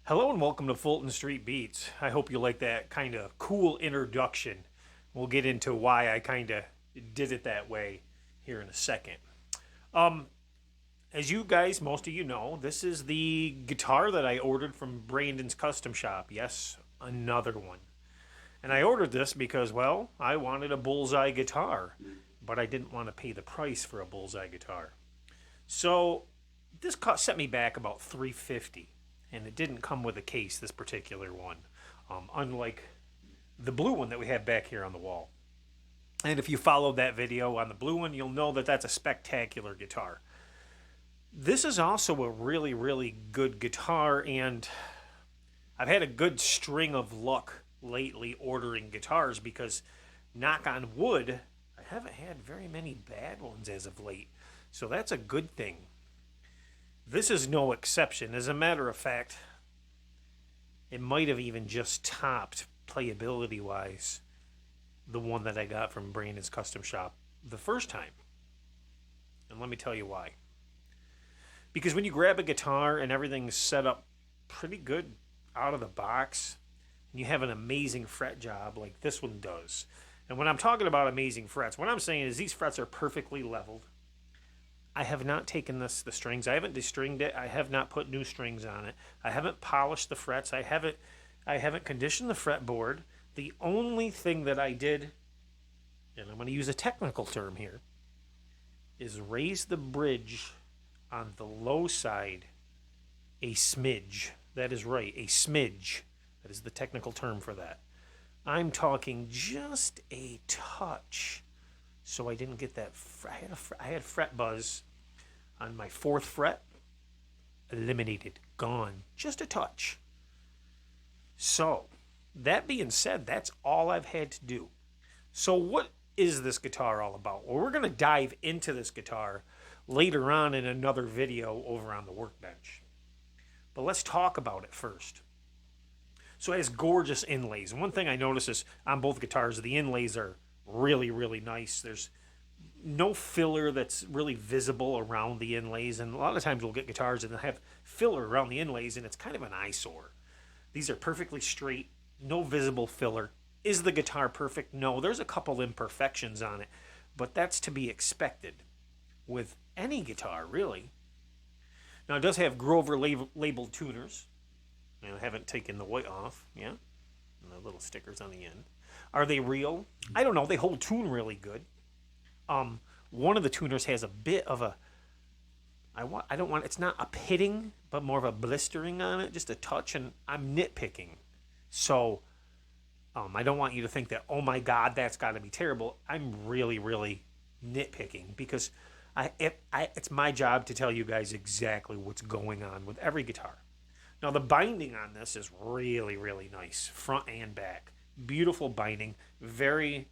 Hello and welcome to Fulton Street Beats. I hope you like that kind of cool introduction. We'll get into why I kind of did it that way here in a second. Um, as you guys, most of you know, this is the guitar that I ordered from Brandon's Custom Shop. Yes, another one. And I ordered this because, well, I wanted a BullsEye guitar, but I didn't want to pay the price for a BullsEye guitar. So this set me back about $350, and it didn't come with a case. This particular one, unlike the blue one that we have back here on the wall. And if you followed that video on the blue one, you'll know that that's a spectacular guitar. This is also a really, really good guitar, and I've had a good string of luck lately ordering guitars because, knock on wood, I haven't had very many bad ones as of late. So that's a good thing. This is no exception. As a matter of fact, it might have even just topped, playability-wise, the one that I got from Brandon's Custom Shop the first time. And let me tell you why. Because when you grab a guitar and everything's set up pretty good out of the box, and you have an amazing fret job like this one does. And when I'm talking about amazing frets, what I'm saying is these frets are perfectly leveled. I have not taken the strings. I haven't destringed it. I have not put new strings on it. I haven't polished the frets. I haven't conditioned the fretboard. The only thing that I did, and I'm going to use a technical term here, is raise the bridge on the low side a smidge. That is right, a smidge. That is the technical term for that. I'm talking just a touch. So I didn't get that. I had fret buzz on my 4th fret. Eliminated. Gone. Just a touch. So, that being said, that's all I've had to do. So what is this guitar all about? Well, we're going to dive into this guitar later on in another video over on the workbench. But let's talk about it first. So it has gorgeous inlays. And one thing I notice is on both guitars, the inlays are really, really nice. There's no filler that's really visible around the inlays. And a lot of times we'll get guitars and they'll have filler around the inlays, and it's kind of an eyesore. These are perfectly straight, no visible filler. Is the guitar perfect? No, there's a couple imperfections on it, but that's to be expected with any guitar, really. Now, it does have Grover labeled tuners. I haven't taken the white off, yeah? And the little stickers on the end. Are they real? I don't know. They hold tune really good. One of the tuners has a bit of a, it's not a pitting, but more of a blistering on it, just a touch, and I'm nitpicking. So, I don't want you to think that, oh my God, that's got to be terrible. I'm really, really nitpicking because it's my job to tell you guys exactly what's going on with every guitar. Now, the binding on this is really, really nice, front and back. Beautiful binding, very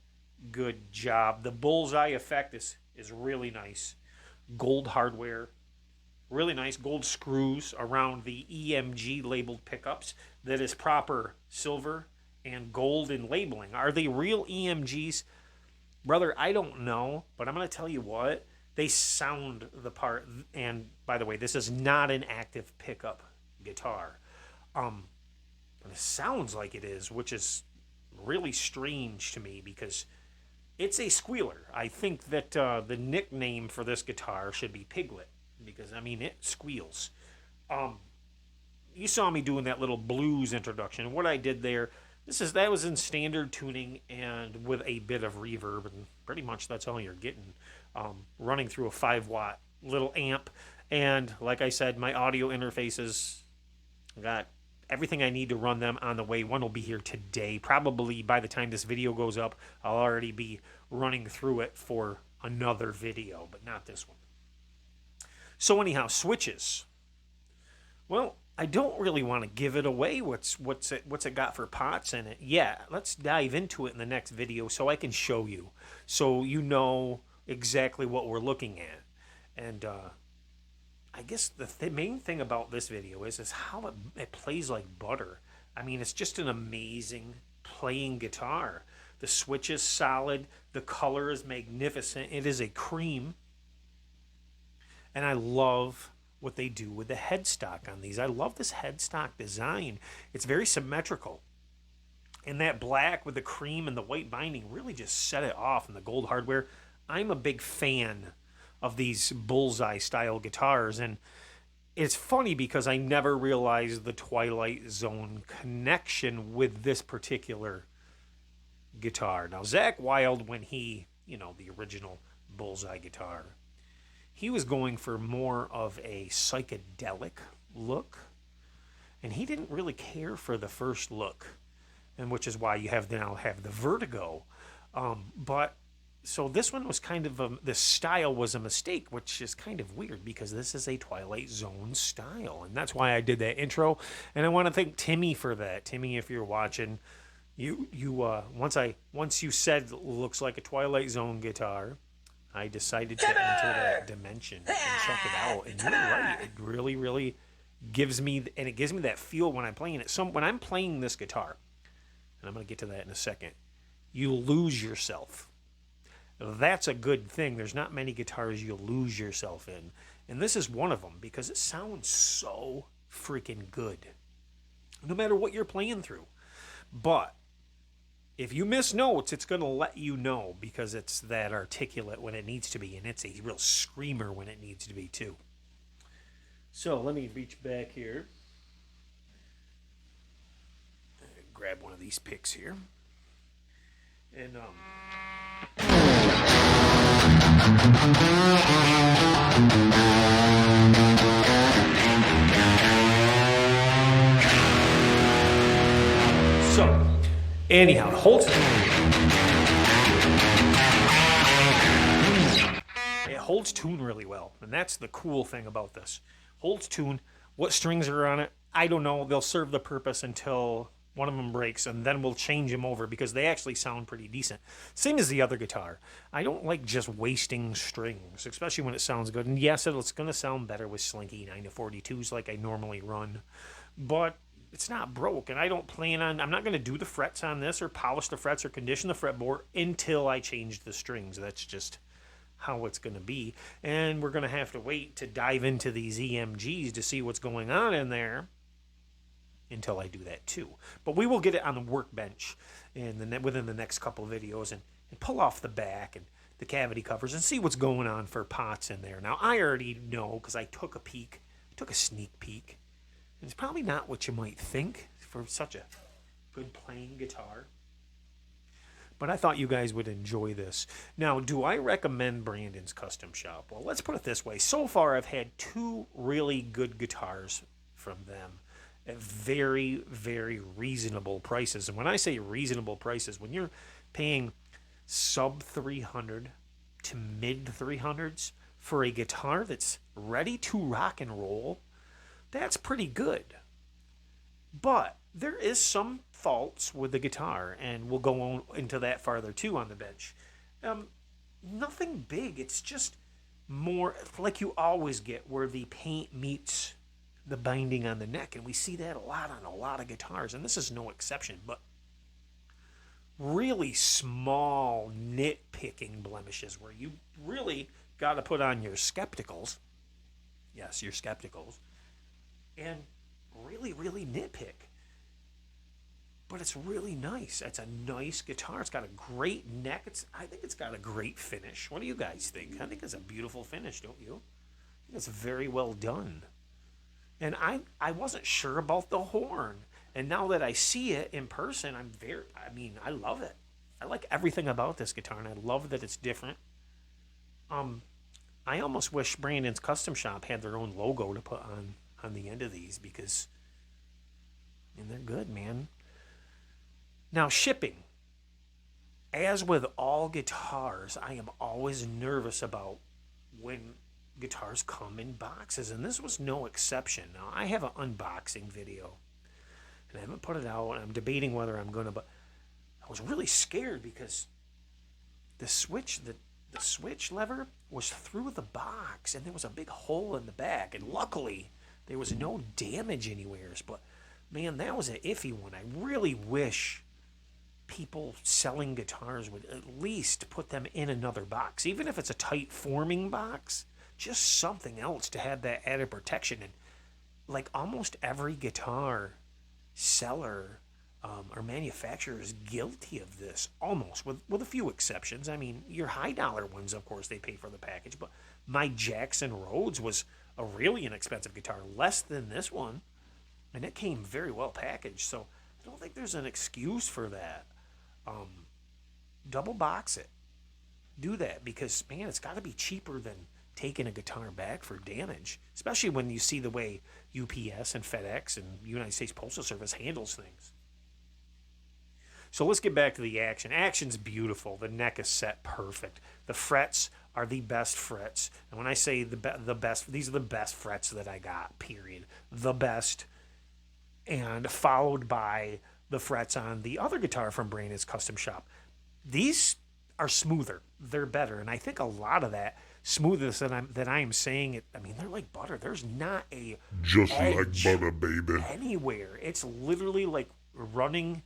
good job. The BullsEye effect is really nice. Gold hardware, really nice. Gold screws around the EMG labeled pickups. That is proper silver and gold in labeling. Are they real EMGs? Brother, I don't know, but I'm going to tell you what. They sound the part. And by the way, this is not an active pickup guitar. But it sounds like it is, which is really strange to me because it's a squealer. I think that the nickname for this guitar should be Piglet because, I mean, it squeals. You saw me doing that little blues introduction. What I did there, that was in standard tuning and with a bit of reverb, and pretty much that's all you're getting. Running through a 5-watt little amp, and like I said, my audio interfaces, got everything I need to run them on the way. One will be here today. Probably by the time this video goes up, I'll already be running through it for another video, but not this one. So anyhow, switches. Well, I don't really want to give it away. What's it got for pots in it? Yeah, let's dive into it in the next video so I can show you, so you know exactly what we're looking at. And I guess the main thing about this video is how it plays like butter. I mean, it's just an amazing playing guitar. The switch is solid. The color is magnificent. It is a cream. And I love what they do with the headstock on these. I love this headstock design. It's very symmetrical. And that black with the cream and the white binding really just set it off, and the gold hardware. I'm a big fan of these BullsEye style guitars, and it's funny because I never realized the Twilight Zone connection with this particular guitar. Now, Zakk Wylde, when he, the original BullsEye guitar, he was going for more of a psychedelic look, and he didn't really care for the first look, and which is why you now have the Vertigo. But so this one was kind of the style was a mistake, which is kind of weird because this is a Twilight Zone style, and that's why I did that intro. And I want to thank Timmy for that. Timmy, if you're watching, once you said looks like a Twilight Zone guitar, I decided to enter that dimension and check it out. And you're right, it really, really gives me that feel when I'm playing it. So when I'm playing this guitar, and I'm going to get to that in a second, you lose yourself. That's a good thing. There's not many guitars you lose yourself in. And this is one of them because it sounds so freaking good. No matter what you're playing through. But if you miss notes, it's going to let you know because it's that articulate when it needs to be. And it's a real screamer when it needs to be too. So let me reach back here. Grab one of these picks here. And so, anyhow, it holds tune really well, and that's the cool thing about this. Holds tune. What strings are on it, I don't know. They'll serve the purpose until one of them breaks, and then we'll change them over because they actually sound pretty decent. Same as the other guitar. I don't like just wasting strings, especially when it sounds good. And yes, it's going to sound better with Slinky 9-42s like I normally run, but it's not broke, and I don't plan on, I'm not going to do the frets on this or polish the frets or condition the fretboard until I change the strings. That's just how it's going to be, and we're going to have to wait to dive into these EMGs to see what's going on in there until I do that too. But we will get it on the workbench within the next couple of videos and pull off the back and the cavity covers and see what's going on for pots in there. Now, I already know because I took a sneak peek. And it's probably not what you might think for such a good playing guitar. But I thought you guys would enjoy this. Now, do I recommend Brandon's Custom Shop? Well, let's put it this way. So far, I've had 2 really good guitars from them at very, very reasonable prices. And when I say reasonable prices, when you're paying sub 300 to mid 300s for a guitar that's ready to rock and roll, that's pretty good. But there is some faults with the guitar, and we'll go on into that farther too on the bench. Nothing big. It's just more like you always get where the paint meets the binding on the neck, and we see that a lot on a lot of guitars, and this is no exception. But really small nitpicking blemishes where you really got to put on your skepticals. Yes, your skepticals. And really, really nitpick. But it's really nice. It's a nice guitar. It's got a great neck. I think it's got a great finish. What do you guys think? I think it's a beautiful finish, don't you? I think it's very well done. And I wasn't sure about the horn. And now that I see it in person, I love it. I like everything about this guitar, and I love that it's different. I almost wish Brandon's Custom Shop had their own logo to put on the end of these because, they're good, man. Now, shipping. As with all guitars, I am always nervous about when guitars come in boxes, and this was no exception. Now, I have an unboxing video, and I haven't put it out, and I'm debating whether I'm going to, but I was really scared because the switch lever was through the box, and there was a big hole in the back, and luckily there was no damage anywhere. But man, that was an iffy one. I really wish people selling guitars would at least put them in another box, even if it's a tight forming box. just something else to have that added protection. And like almost every guitar seller or manufacturer is guilty of this, almost, with a few exceptions. I mean, your high dollar ones, of course, they pay for the package, but my Jackson Rhodes was a really inexpensive guitar, less than this one, and it came very well packaged. So I don't think there's an excuse for that. Double box it. Do that, because man, it's got to be cheaper than taking a guitar back for damage, especially when you see the way UPS and FedEx and United States Postal Service handles things. So let's get back to the action. Action's beautiful. The neck is set perfect. The frets are the best frets. And when I say the best, these are the best frets that I got, period. The best. And followed by the frets on the other guitar from Brandon's Custom Shop. These are smoother. They're better. And I think a lot of that smoothness that I am saying, I mean, they're like butter. There's not a just edge like butter, baby, anywhere. It's literally like running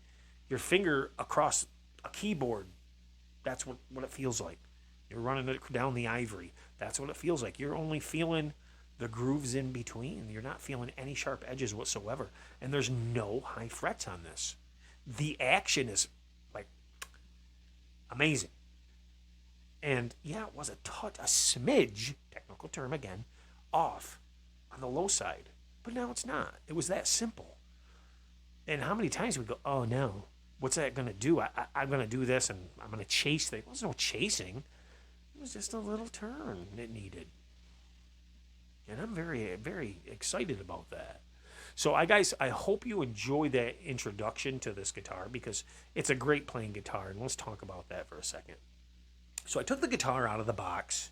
your finger across a keyboard. That's what it feels like. You're running it down the ivory. That's what it feels like. You're only feeling the grooves in between. You're not feeling any sharp edges whatsoever. And there's no high frets on this. The action is like amazing. And yeah, it was a smidge, technical term again, off on the low side. But now it's not. It was that simple. And how many times we go, oh no, what's that going to do? I'm going to do this and I'm going to chase things. There was no chasing. It was just a little turn it needed. And I'm very, very excited about that. So guys, I hope you enjoy that introduction to this guitar, because it's a great playing guitar. And let's talk about that for a second. So I took the guitar out of the box.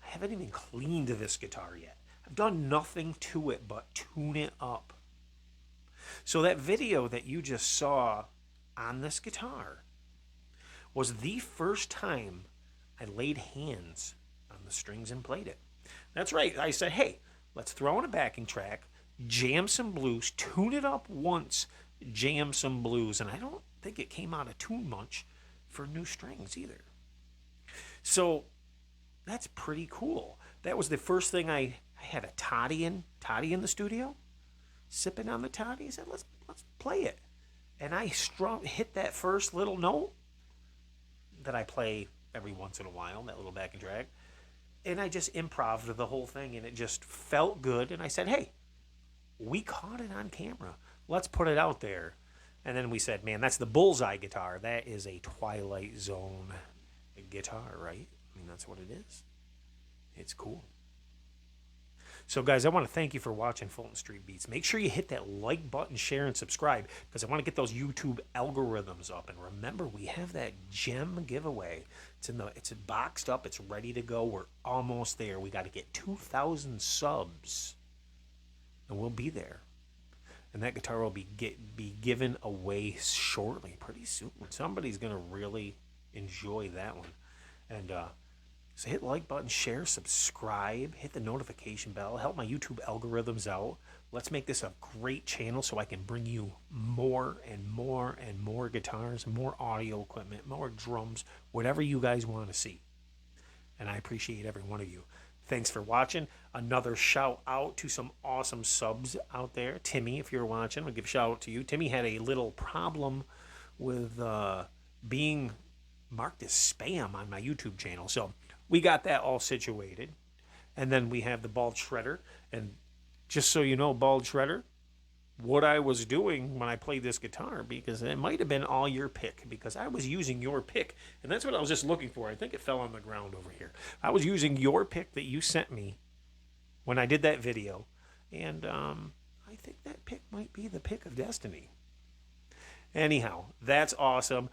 I haven't even cleaned this guitar yet. I've done nothing to it but tune it up. So that video that you just saw on this guitar was the first time I laid hands on the strings and played it. That's right. I said, hey, let's throw in a backing track, jam some blues, tune it up once, jam some blues. And I don't think it came out of tune much for new strings either. So that's pretty cool. That was the first thing I had a toddy in the studio, sipping on the toddy. I said, let's play it. And I hit that first little note that I play every once in a while, that little backing track. And I just improv'd the whole thing, and it just felt good. And I said, hey, we caught it on camera. Let's put it out there. And then we said, man, that's the BullsEye guitar. That is a Twilight Zone guitar, right? I mean, that's what it is. It's cool. So guys, I want to thank you for watching Fulton Street Beats. Make sure you hit that like button, share, and subscribe, because I want to get those YouTube algorithms up. And remember, we have that gem giveaway. It's boxed up. It's ready to go. We're almost there. We got to get 2,000 subs, and we'll be there. And that guitar will be given away shortly, pretty soon. Somebody's gonna really enjoy that one. And so hit the like button, share, subscribe, hit the notification bell, help my YouTube algorithms out. Let's make this a great channel so I can bring you more and more and more guitars, more audio equipment, more drums, whatever you guys want to see. And I appreciate every one of you. Thanks for watching. Another shout out to some awesome subs out there. Timmy, if you're watching, I'll give a shout out to you. Timmy had a little problem with being marked as spam on my YouTube channel. So we got that all situated. And then we have the Bald Shredder. And just so you know, Bald Shredder, what I was doing when I played this guitar, because it might have been all your pick, because I was using your pick. And that's what I was just looking for. I think it fell on the ground over here. I was using your pick that you sent me when I did that video. And I think that pick might be the pick of destiny. Anyhow, that's awesome.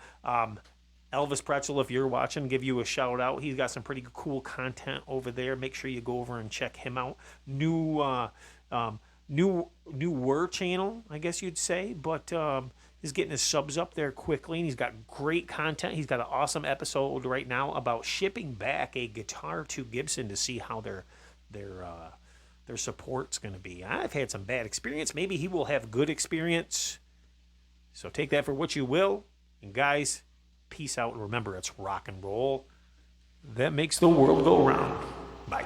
Elvis Pretzel, if you're watching, give you a shout out. He's got some pretty cool content over there. Make sure you go over and check him out. Newer channel, I guess you'd say, but he's getting his subs up there quickly, and he's got great content. He's got an awesome episode right now about shipping back a guitar to Gibson to see how their support's going to be. I've had some bad experience. Maybe he will have good experience. So take that for what you will. And guys, peace out. And remember, it's rock and roll that makes the world go round. Bye.